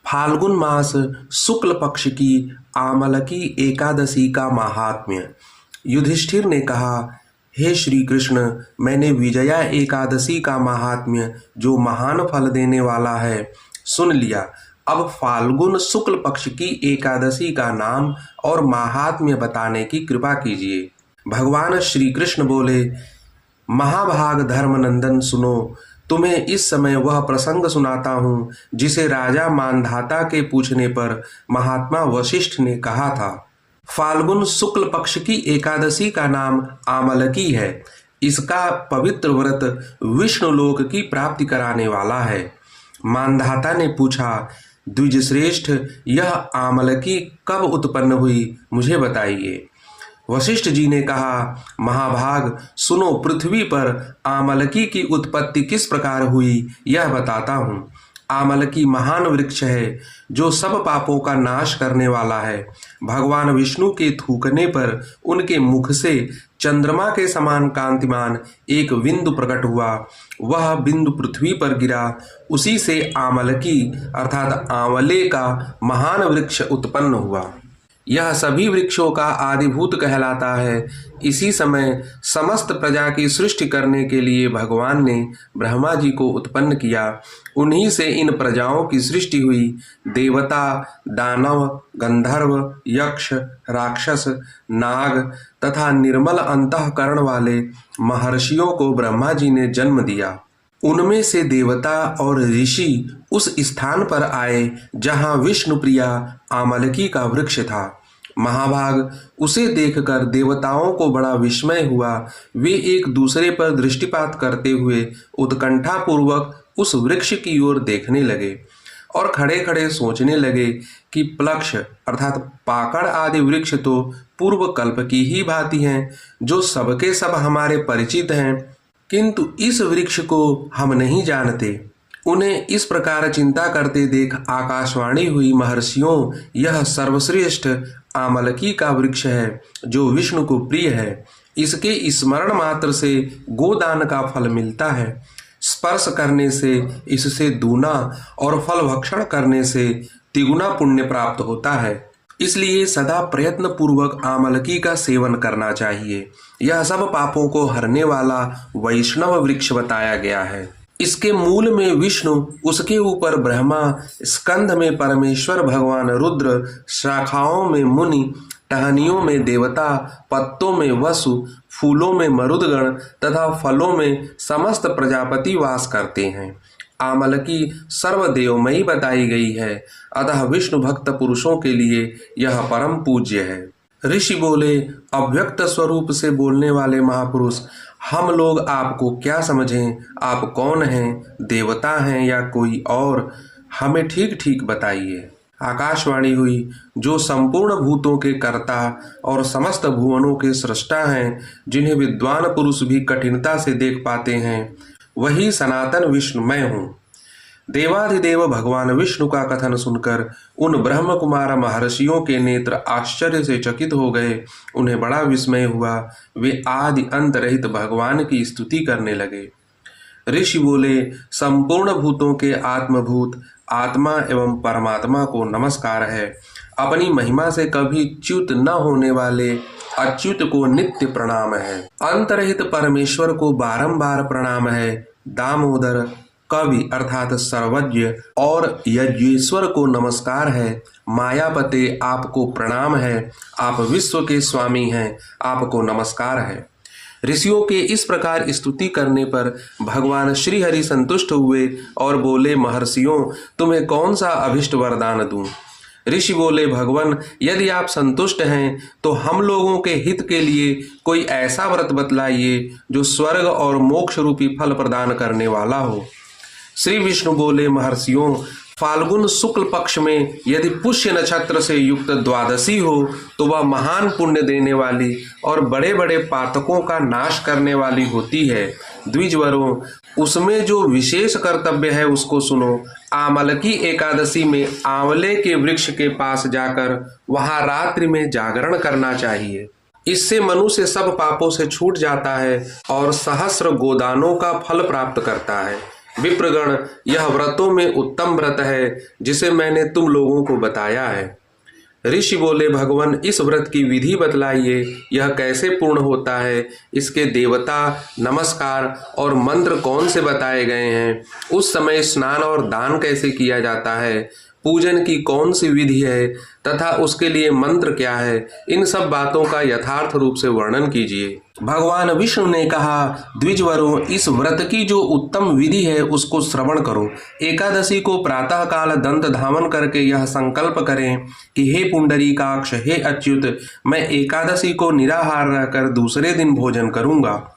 फाल्गुन मास शुक्ल पक्ष की आमलकी एकादशी का महात्म्य। युधिष्ठिर ने कहा, हे श्री कृष्ण, मैंने विजया एकादशी का महात्म्य जो महान फल देने वाला है सुन लिया। अब फाल्गुन शुक्ल पक्ष की एकादशी का नाम और महात्म्य बताने की कृपा कीजिए। भगवान श्री कृष्ण बोले, महाभाग धर्मनंदन सुनो, तुम्हें इस समय वह प्रसंग सुनाता हूँ जिसे राजा मानधाता के पूछने पर महात्मा वशिष्ठ ने कहा था। फाल्गुन शुक्ल पक्ष की एकादशी का नाम आमलकी है। इसका पवित्र व्रत विष्णुलोक की प्राप्ति कराने वाला है। मानधाता ने पूछा, द्विजश्रेष्ठ, यह आमलकी कब उत्पन्न हुई, मुझे बताइए। वशिष्ठ जी ने कहा, महाभाग सुनो, पृथ्वी पर आमलकी की उत्पत्ति किस प्रकार हुई यह बताता हूँ। आमलकी महान वृक्ष है जो सब पापों का नाश करने वाला है। भगवान विष्णु के थूकने पर उनके मुख से चंद्रमा के समान कांतिमान एक बिंदु प्रकट हुआ। वह बिंदु पृथ्वी पर गिरा। उसी से आमलकी अर्थात आंवले का महान वृक्ष उत्पन्न हुआ। यह सभी वृक्षों का आदिभूत कहलाता है। इसी समय समस्त प्रजा की सृष्टि करने के लिए भगवान ने ब्रह्मा जी को उत्पन्न किया। उन्हीं से इन प्रजाओं की सृष्टि हुई। देवता, दानव, गंधर्व, यक्ष, राक्षस, नाग तथा निर्मल अंतःकरण वाले महर्षियों को ब्रह्मा जी ने जन्म दिया। उनमें से देवता और ऋषि उस स्थान पर आए जहाँ विष्णुप्रिया आमलकी का वृक्ष था। महाभाग, उसे देखकर देवताओं को बड़ा विस्मय हुआ। वे एक दूसरे पर दृष्टिपात करते हुए उत्कंठापूर्वक उस वृक्ष की ओर देखने लगे और खड़े खड़े सोचने लगे कि प्लक्ष अर्थात पाकड़ आदि वृक्ष तो पूर्व कल्प की ही भांति हैं, जो सबके सब हमारे परिचित हैं, किंतु इस वृक्ष को हम नहीं जानते। उन्हें इस प्रकार चिंता करते देख आकाशवाणी हुई, महर्षियों, यह सर्वश्रेष्ठ आमलकी का वृक्ष है जो विष्णु को प्रिय है। इसके स्मरण मात्र से गोदान का फल मिलता है। स्पर्श करने से इससे दूना और फल भक्षण करने से तिगुना पुण्य प्राप्त होता है। इसलिए सदा प्रयत्न पूर्वक आमलकी का सेवन करना चाहिए। यह सब पापों को हरने वाला वैष्णव वृक्ष बताया गया है। इसके मूल में विष्णु, उसके ऊपर ब्रह्मा, स्कंध में परमेश्वर भगवान रुद्र, शाखाओं में मुनि, टहनियों में देवता, पत्तों में वसु, फूलों में मरुदगण तथा फलों में समस्त प्रजापति वास करते हैं। आमलकी सर्वदेवमयी बताई गई है, अतः विष्णु भक्त पुरुषों के लिए यह परम पूज्य है। ऋषि बोले, अव्यक्त स्वरूप से बोलने वाले महापुरुष, हम लोग आपको क्या समझें? आप कौन हैं? देवता हैं या कोई और? हमें ठीक ठीक बताइए। आकाशवाणी हुई, जो संपूर्ण भूतों के कर्ता और समस्त भुवनों के सृष्टा हैं, जिन्हें विद्वान पुरुष भी कठिनता से देख पाते हैं, वही सनातन विष्णु मैं हूँ। देवाधिदेव भगवान विष्णु का कथन सुनकर उन ब्रह्म कुमार महर्षियों के नेत्र आश्चर्य से चकित हो गए। उन्हें बड़ा विस्मय हुआ। वे आदि अंत रहित भगवान की स्तुति करने लगे। ऋषि बोले, संपूर्ण भूतों के आत्मभूत आत्मा एवं परमात्मा को नमस्कार है। अपनी महिमा से कभी च्युत न होने वाले अच्युत को नित्य प्रणाम है। अंतरहित परमेश्वर को बारंबार प्रणाम है। दामोदर, कवि अर्थात सर्वज्ञ और यज्ञेश्वर को नमस्कार है। मायापते, आपको प्रणाम है। आप विश्व के स्वामी हैं, आपको नमस्कार है। ऋषियों के इस प्रकार स्तुति करने पर भगवान श्री हरि संतुष्ट हुए और बोले, महर्षियों, तुम्हें कौन सा अभिष्ट वरदान दूं? ऋषि बोले, भगवान, यदि आप संतुष्ट हैं तो हम लोगों के हित के लिए कोई ऐसा व्रत बतलाइए जो स्वर्ग और मोक्ष रूपी फल प्रदान करने वाला हो। श्री विष्णु बोले, महर्षियों, फाल्गुन शुक्ल पक्ष में यदि पुष्य नक्षत्र से युक्त द्वादशी हो तो वह महान पुण्य देने वाली और बड़े बड़े पातकों का नाश करने वाली होती है। द्विजवरों, उसमें जो विशेष कर्तव्य है उसको सुनो। आमलकी एकादशी में आंवले के वृक्ष के पास जाकर वहां रात्रि में जागरण करना चाहिए। इससे मनुष्य सब पापों से छूट जाता है और सहस्र गोदानों का फल प्राप्त करता है। विप्रगण, यह व्रतों में उत्तम व्रत है जिसे मैंने तुम लोगों को बताया है। ऋषि बोले, भगवान, इस व्रत की विधि बतलाइए, यह कैसे पूर्ण होता है, इसके देवता, नमस्कार और मंत्र कौन से बताए गए हैं, उस समय स्नान और दान कैसे किया जाता है, पूजन की कौन सी विधि है तथा उसके लिए मंत्र क्या है, इन सब बातों का यथार्थ रूप से वर्णन कीजिए। भगवान विष्णु ने कहा, द्विजवरों, इस व्रत की जो उत्तम विधि है उसको श्रवण करो। एकादशी को प्रातः काल दंत धावन करके यह संकल्प करें कि हे पुंडरीकाक्ष, हे अच्युत, मैं एकादशी को निराहार रहकर दूसरे दिन भोजन करूंगा,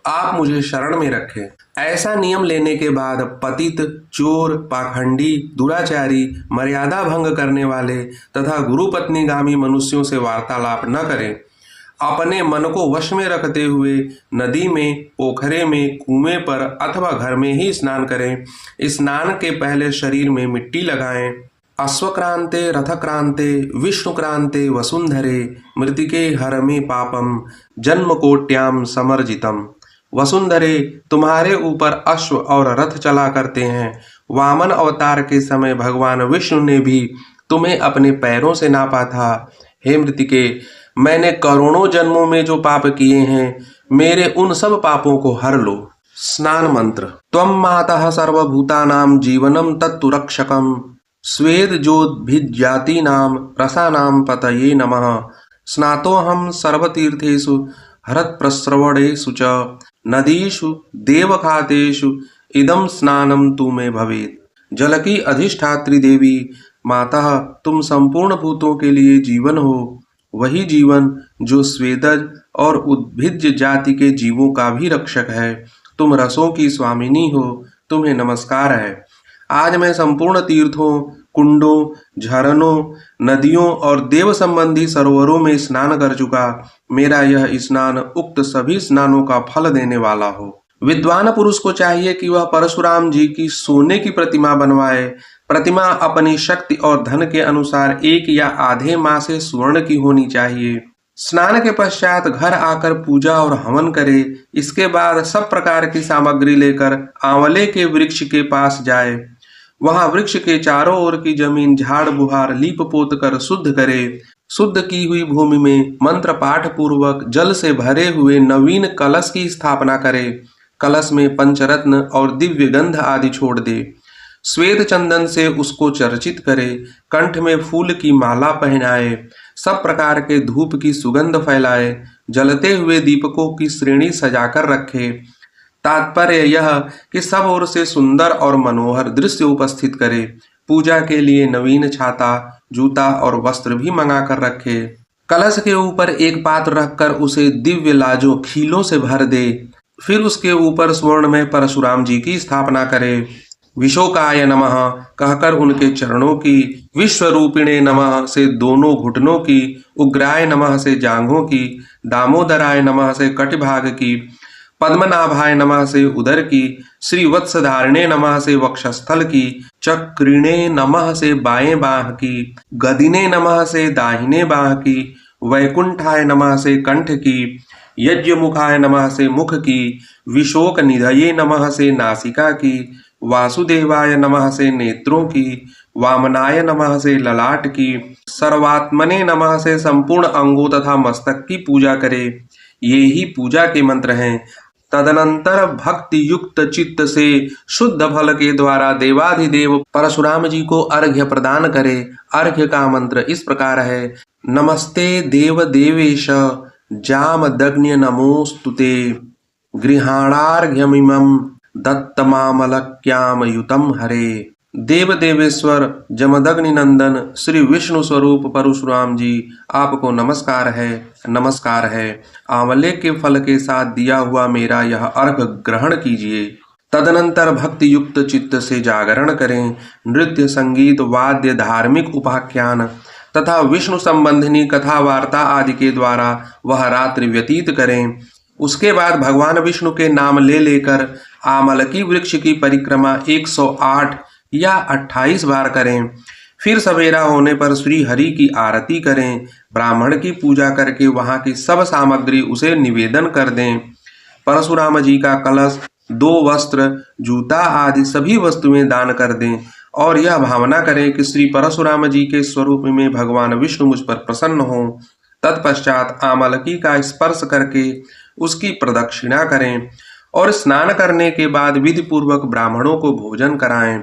आप मुझे शरण में रखें। ऐसा नियम लेने के बाद पतित, चोर, पाखंडी, दुराचारी, मर्यादा भंग करने वाले तथा गुरु पत्नीगामी मनुष्यों से वार्तालाप न करें। अपने मन को वश में रखते हुए नदी में, पोखरे में, कुएं पर अथवा घर में ही स्नान करें। स्नान के पहले शरीर में मिट्टी लगाएं। अश्वक्रांते रथक्रांते विष्णुक्रांते वसुंधरे मृतिके हरमे पापम जन्मकोट्याम समर्जितम। वसुंधरे, तुम्हारे ऊपर अश्व और रथ चला करते हैं। वामन अवतार के समय भगवान विष्णु ने भी तुम्हें अपने पैरों से नापा था। हे मृतिके, मैंने करोड़ों जन्मों में जो पाप किए हैं, मेरे उन सब पापों को हर लो। स्नान मंत्र। त्वं मातः सर्वभूतानां जीवनं तत्तु रक्षकं स्वेदजोद्भिज्जातीनां रसानां पतये नमः। स्नातोऽहं सर्वतीर्थेषु हरत्प्रस्रवणेषु च नदीषु देवखातेषु इदं स्नानं तु मे भवेत्। जल की अधिष्ठात्री देवी माता, तुम संपूर्ण भूतों के लिए जीवन हो, वही जीवन जो स्वेदज और उद्भिज जाति के जीवों का भी रक्षक है। तुम रसों की स्वामिनी हो, तुम्हें नमस्कार है। आज मैं संपूर्ण तीर्थों, कुंडों, झरनों, नदियों और देव संबंधी सरोवरों में स्नान कर चुका। मेरा यह स्नान उक्त सभी स्नानों का फल देने वाला हो। विद्वान पुरुष को चाहिए कि वह परशुराम जी की सोने की प्रतिमा बनवाए। प्रतिमा अपनी शक्ति और धन के अनुसार 1 या आधे माह से स्वर्ण की होनी चाहिए। स्नान के पश्चात घर आकर पूजा और हवन करे। इसके बाद सब प्रकार की सामग्री लेकर आंवले के वृक्ष के पास जाए। वहां वृक्ष के चारों ओर की जमीन झाड़ बुहार लीप पोत कर शुद्ध करे। शुद्ध की हुई भूमि में मंत्र पाठ पूर्वक जल से भरे हुए नवीन कलश की स्थापना करे। कलश में पंचरत्न और दिव्य गंध आदि छोड़ दे। श्वेत चंदन से उसको चर्चित करे। कंठ में फूल की माला पहनाए। सब प्रकार के धूप की सुगंध फैलाए। जलते हुए दीपकों की श्रेणी सजाकर रखे। तात्पर्य यह कि सब ओर से सुंदर और मनोहर दृश्य उपस्थित करे। पूजा के लिए नवीन छाता, जूता और वस्त्र भी मंगा कर रखे। कलश के ऊपर एक पात्र रखकर उसे दिव्य लाजों खीलों से भर दे। फिर उसके ऊपर स्वर्ण में परशुराम जी की स्थापना करे। विशोकाय नमः कहकर उनके चरणों की, विश्वरूपिणे नमः से दोनों घुटनों की, उग्राय नमः से जांघों की, दामोदराय नमः से कटिभाग की, पद्मनाभाय नमः से उदर की, श्री वत्सधारिणे नमः से वक्षस्थल की, चक्रिणे नमः से बाएं बाह की, गदिने नमः से दाहिने बाह की, वैकुंठाय नमः से कंठ की, यज्ञमुखाय नमः से मुख की, विशोक निधये नमः से नासिका की, वासुदेवाय नमः से नेत्रों की, वामनाय नमः से ललाट की, सर्वात्मने नमः से संपूर्ण अंगों तथा मस्तक की पूजा करे। ये ही पूजा के मंत्र हैं। तदनंतर भक्ति युक्त चित्त से शुद्ध फल के द्वारा देवाधिदेव परशुराम जी को अर्घ्य प्रदान करे। अर्घ्य का मंत्र इस प्रकार है। नमस्ते देव देवेश जामदग्न्य नमोस्तुते गृहाणार्घ्यमिमं दत्तमामलक्याम युतम हरे। देव देवेश्वर जमदग्नि नंदन श्री विष्णु स्वरूप परशुराम जी, आपको नमस्कार है, नमस्कार है। आंवले के फल के साथ दिया हुआ मेरा यह अर्घ ग्रहण कीजिए। तदनंतर भक्ति युक्त चित्त से जागरण करें। नृत्य, संगीत, वाद्य, धार्मिक उपाख्यान तथा विष्णु संबंधिनी कथा वार्ता आदि के द्वारा वह रात्रि व्यतीत करें। उसके बाद भगवान विष्णु के नाम ले लेकर आमलकी वृक्ष की परिक्रमा 108 या 28 बार करें। फिर सवेरा होने पर श्री हरि की आरती करें। ब्राह्मण की पूजा करके वहां की सब सामग्री उसे निवेदन कर दें। परशुराम जी का कलश 2 वस्त्र, जूता आदि सभी वस्तुएं दान कर दें और यह भावना करें कि श्री परशुराम जी के स्वरूप में भगवान विष्णु मुझ पर प्रसन्न हो। तत्पश्चात आमलकी का स्पर्श करके उसकी प्रदक्षिणा करें और स्नान करने के बाद विधि पूर्वक ब्राह्मणों को भोजन कराएं।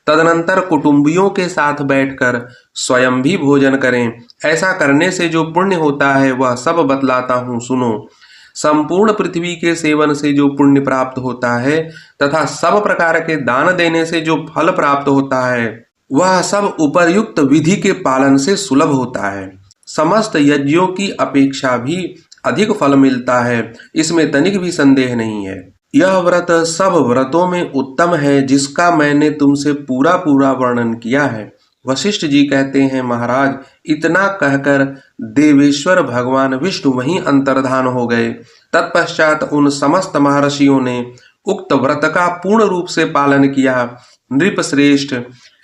तदनंतर कुटुंबियों के साथ बैठकर स्वयं भी भोजन करें। ऐसा करने से जो पुण्य होता है वह सब बतलाता हूँ, सुनो। संपूर्ण पृथ्वी के सेवन से जो पुण्य प्राप्त होता है तथा सब प्रकार के दान देने से जो फल प्राप्त होता है वह सब उपर्युक्त विधि के पालन से सुलभ होता है। समस्त यज्ञों की अपेक्षा भी अधिक फल मिलता है, इसमें तनिक भी संदेह नहीं है। यह व्रत सब व्रतों में उत्तम है जिसका मैंने तुमसे पूरा पूरा वर्णन किया है। वशिष्ठ जी कहते हैं, महाराज, इतना कहकर देवेश्वर भगवान विष्णु वहीं अंतर्धान हो गए। तत्पश्चात उन समस्त महर्षियों ने उक्त व्रत का पूर्ण रूप से पालन किया। नृपश्रेष्ठ,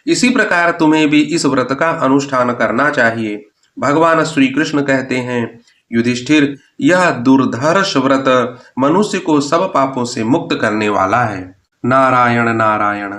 इसी प्रकार तुम्हें भी इस व्रत का अनुष्ठान करना चाहिए। भगवान श्री कृष्ण कहते हैं, युधिष्ठिर, यह दुर्धर्ष व्रत मनुष्य को सब पापों से मुक्त करने वाला है। नारायण नारायण।